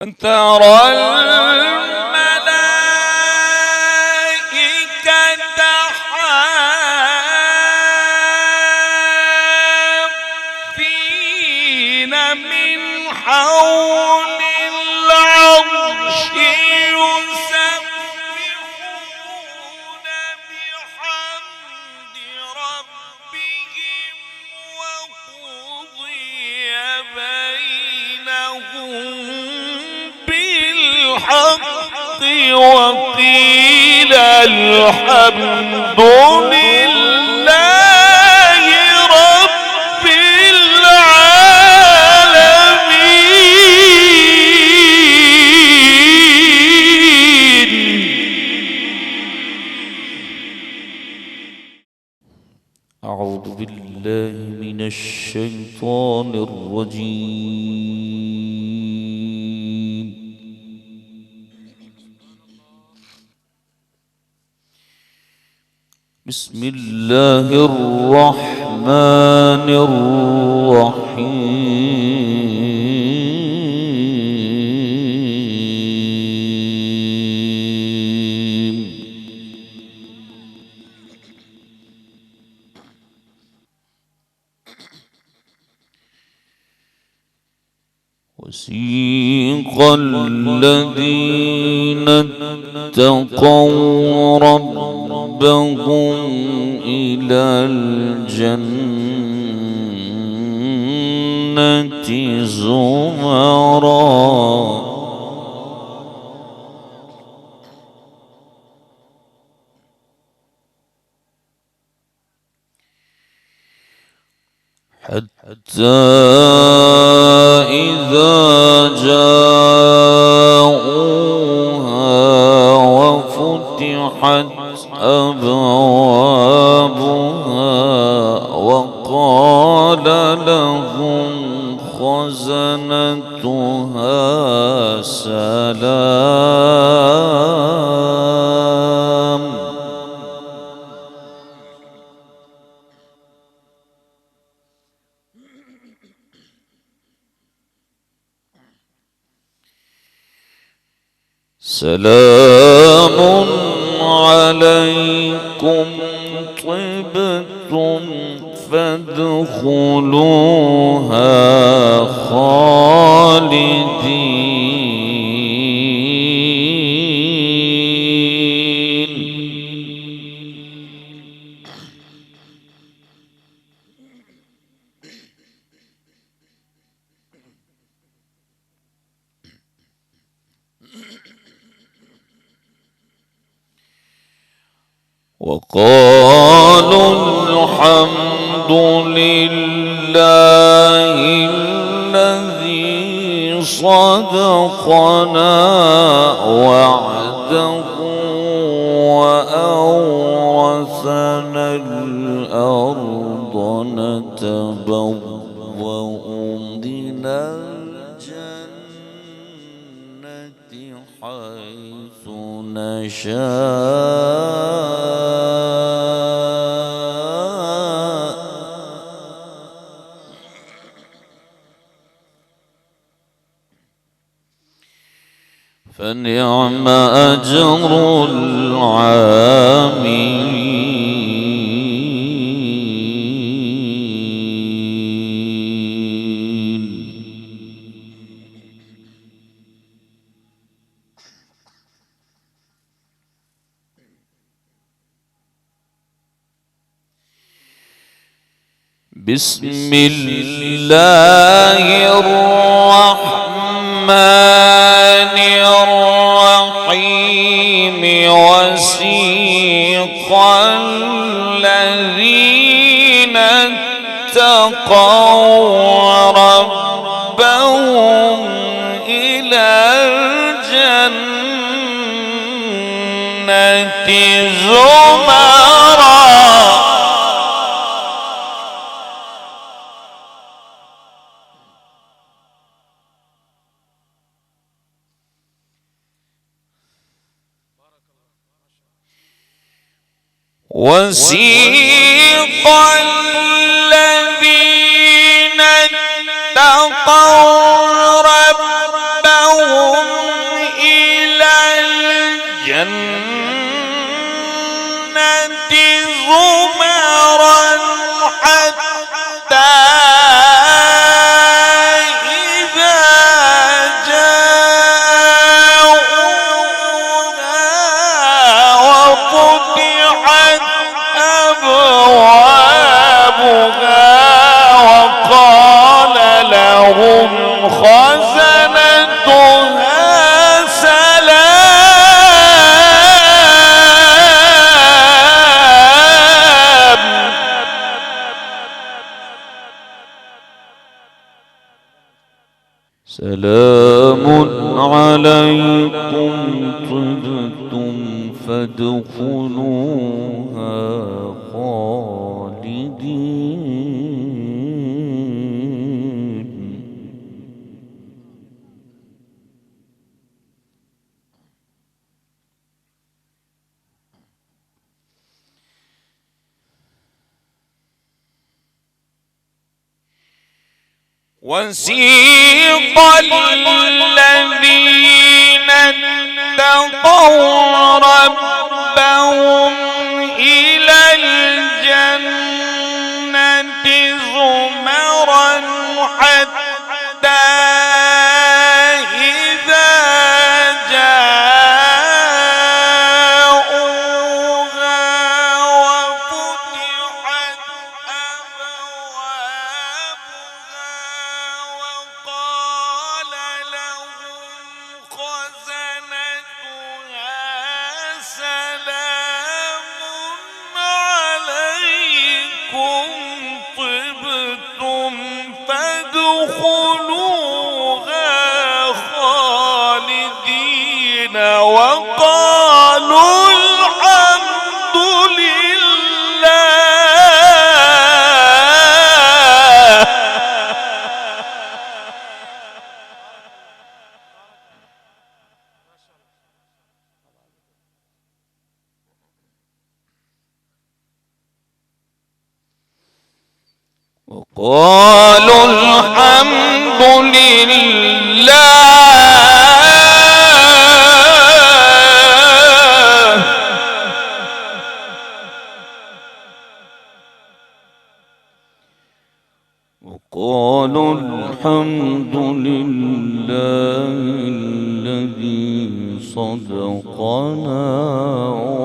أن ترى الملائكة حافين من حول العرش يسبحون بحمد ربهم وقضي بينهم بالحق وقيل الحمد لله رب العالمين. أعوذ بالله من الشيطان الرجيم. بسم الله الرحمن الرحيم. وسيق الذين اتقوا ربهم إلى الجنة زمرا حتى إذا جاءوها وفتحت أبوابها وقال لهم خزنتها سلام. سلام عليكم طبتم فادخلوها خالدين. وقالوا الحمد لله الذي صدقنا وعده وأورثنا الأرض نتبوأ من الجنة حيث نشاء فنعم أجر العاملين. بسم الله الرحمن الرحيم. وسيق الذين اتقوا ربهم إلى الجنة زمرا وسيق الذين اتقوا ربهم زمرا حتى إذا جاءوها وفتحت أبوابها وقال لهم خزنتها سلام عليكم طبتم فادخلوها خالدين. وسيق الذين اتقوا ربهم إلى الجنة زمرا حتى إذا جاءوها وفتحت أبوابها وقال لهم خزنتها سلام عليكم طبتم فادخلوها خالدين وقالوا الحمد لله. وقالوا الحمد لله وقالوا الحمد لله الذي صدقنا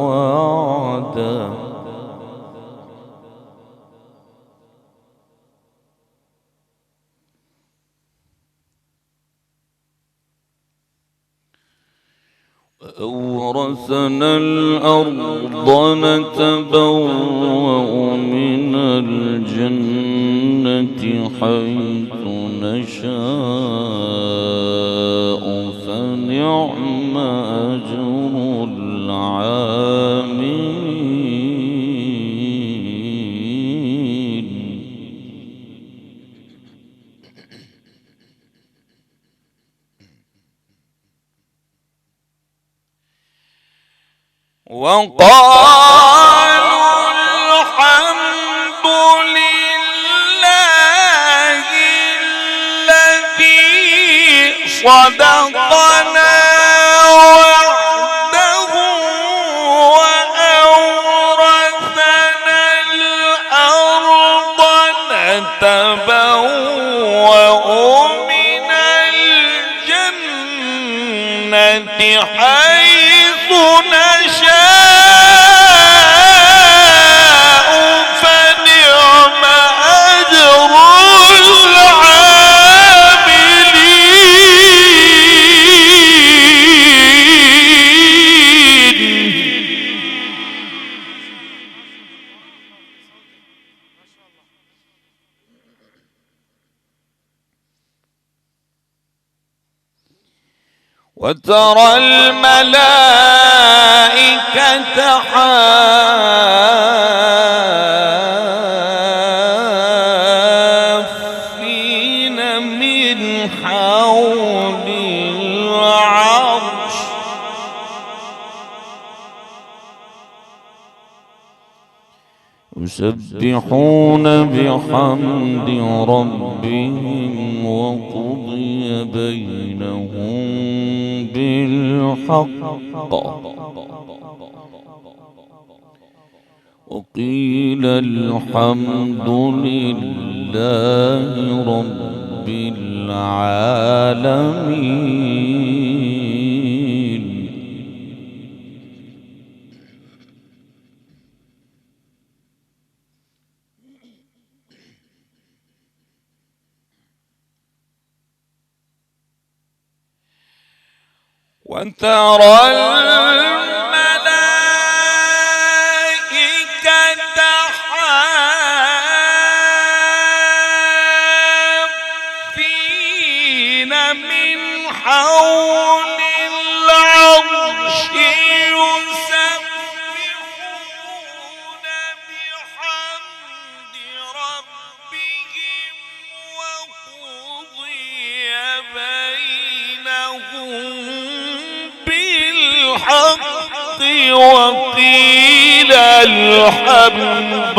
وعده وأورثنا الأرض نتبوأ من الجنة حيث نشاء فنعم أجر العاملين. وقالوا الحمد لله الذي صدقنا وعده وأورثنا الأرض نتبوأ من الجنة حيث نشاء فنعم أجر العاملين. وترى الملائكة حافين من حول العرش يسبحون بحمد ربهم وقضي بينهم بالحق بالحق وقيل الحمد لله رب العالمين. وترى الملائكة حافين من حول العرش يسبحون بحمد ربهم وقضي بينهم بالحق وقيل الحمد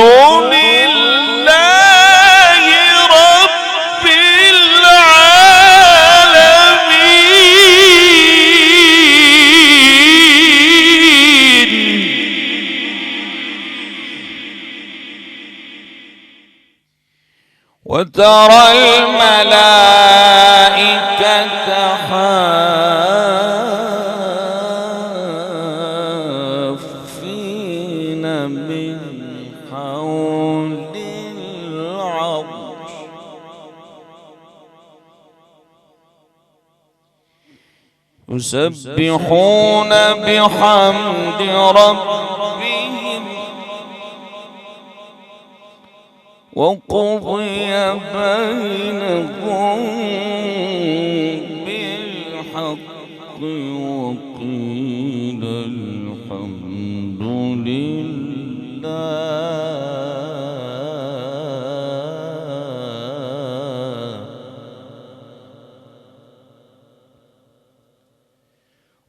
لله رب العالمين. وترى الملائكة حافين من حول العرش يسبحون بحمد ربهم وقضي بينهم بالحق وقيل الحمد لله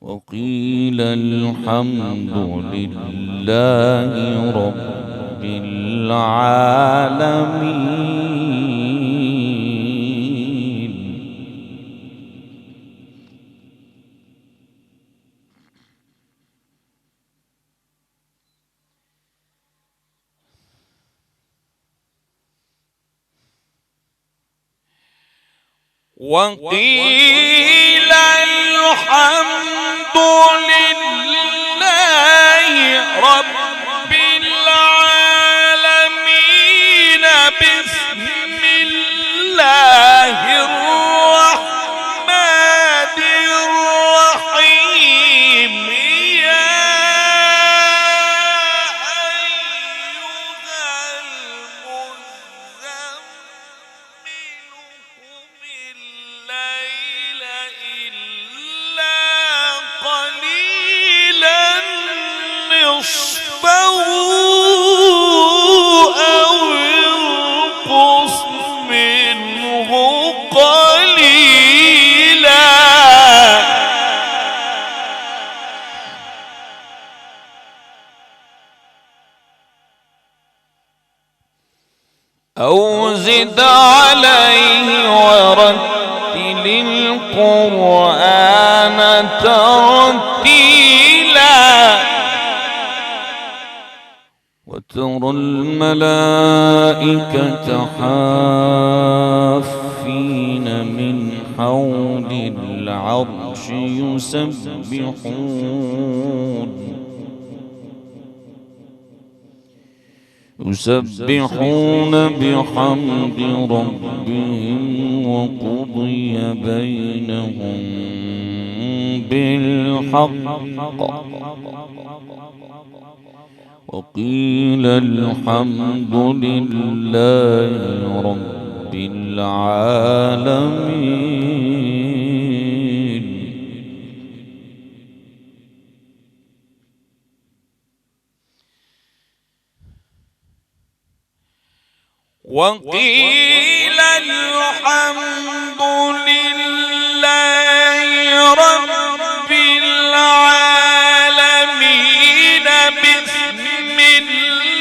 وقيل الحمد لله رب العالمين. وقيل الحمد لله رب العالمين. بسم الله الرحمن الرحيم. يا أيها المزمل قم الليل إلا قليلا نصفه أو انقص منه قليلا أو زد عليه ورتل القرآن ترتيلا. وترى الملائكة حافين من حول العرش يسبحون بحمد ربهم وقضي بينهم بالحق وقيل الحمد لله رب العالمين. وقيل الحمد لله رب العالمين. بسم الله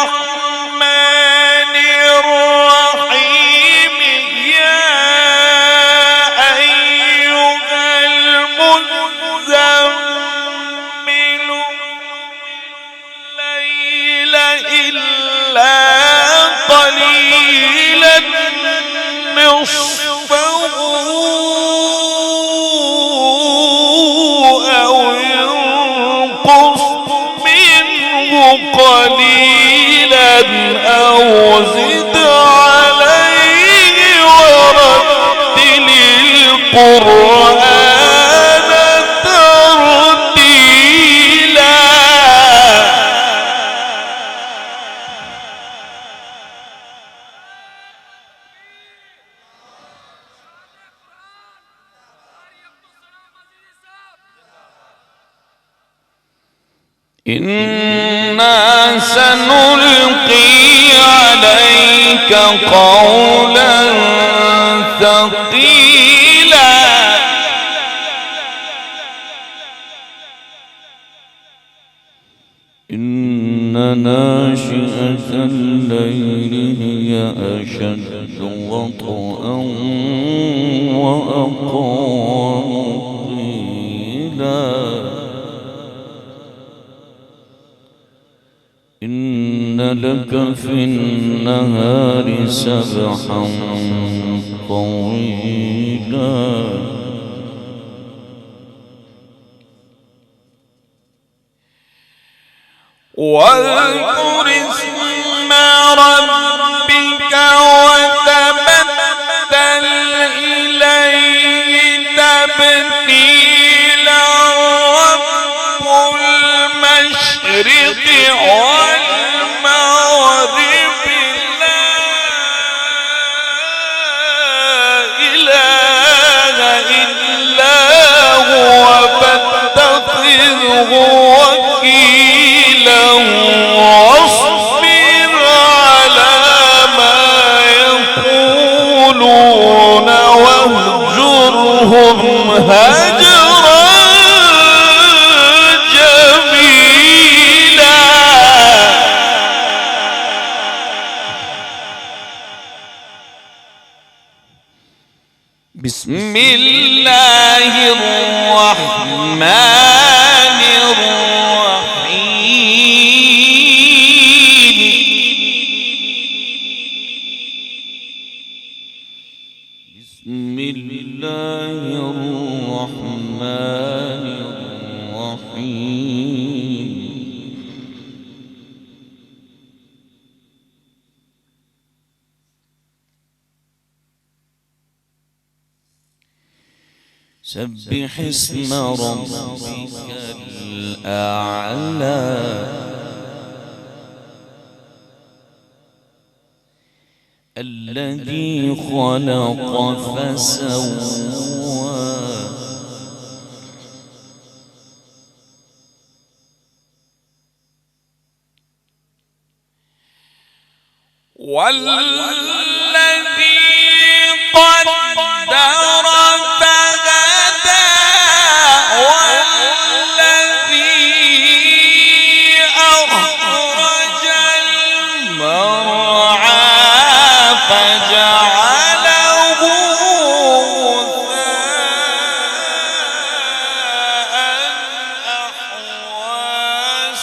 الرحمن الرحيم. يا أيها القرآن ترتيلا إنا سنلقي عليك قولا ثقيلا إن ناشئة الليل هي أشد وطئا وأقوم قيلا إن لك في النهار سبحا طويلا واذكر اسم ربك وتبتل إليه تبتيلا رب المشرق والمغرب لا إله إلا هو فاتخذه وكيلا واصبر على ما يقولون واهجرهم هجرا جميلا بسم الله الرحمن الرحيم بسم الله الرحمن الرحيم سبح اسم ربك الأعلى الذي خلق فسوى والذي قدر فهدى والذي أخرج المرعى فجعله غثاء أحوى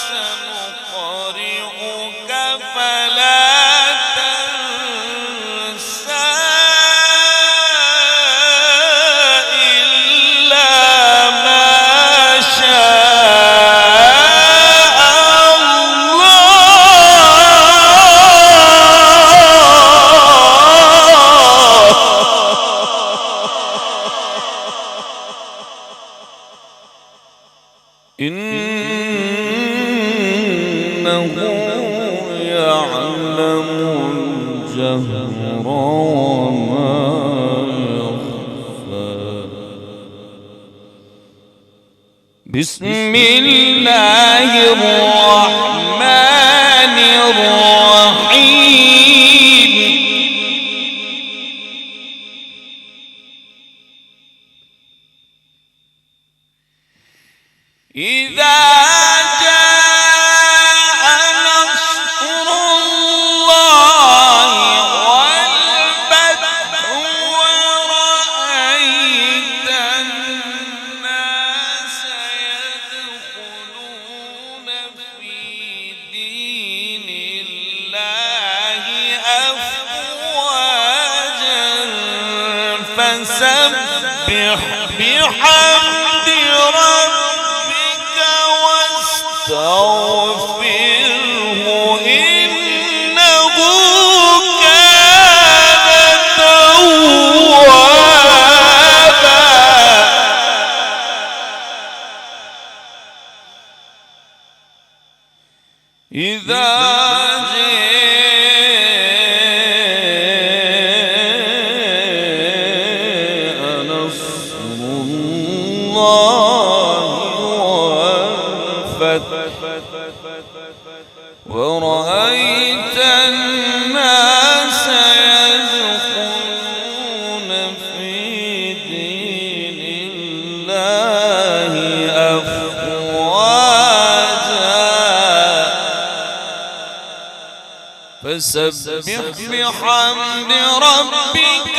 سنقرئك فلا تنسى إلا ما شاء الله إنه يعلم الجهر وما يخفى بسم الله الرحمن الرحيم إذا جاء نصر الله والفتح ورأيت الناس يدخلون في دين الله أفواجا فسبح بحمد ربك واستغفره إنه كان توابا إذا جاء نصر الله والفتح ورأيت الناس يدخلون في دين الله أفواجا فسبح بحمد ربك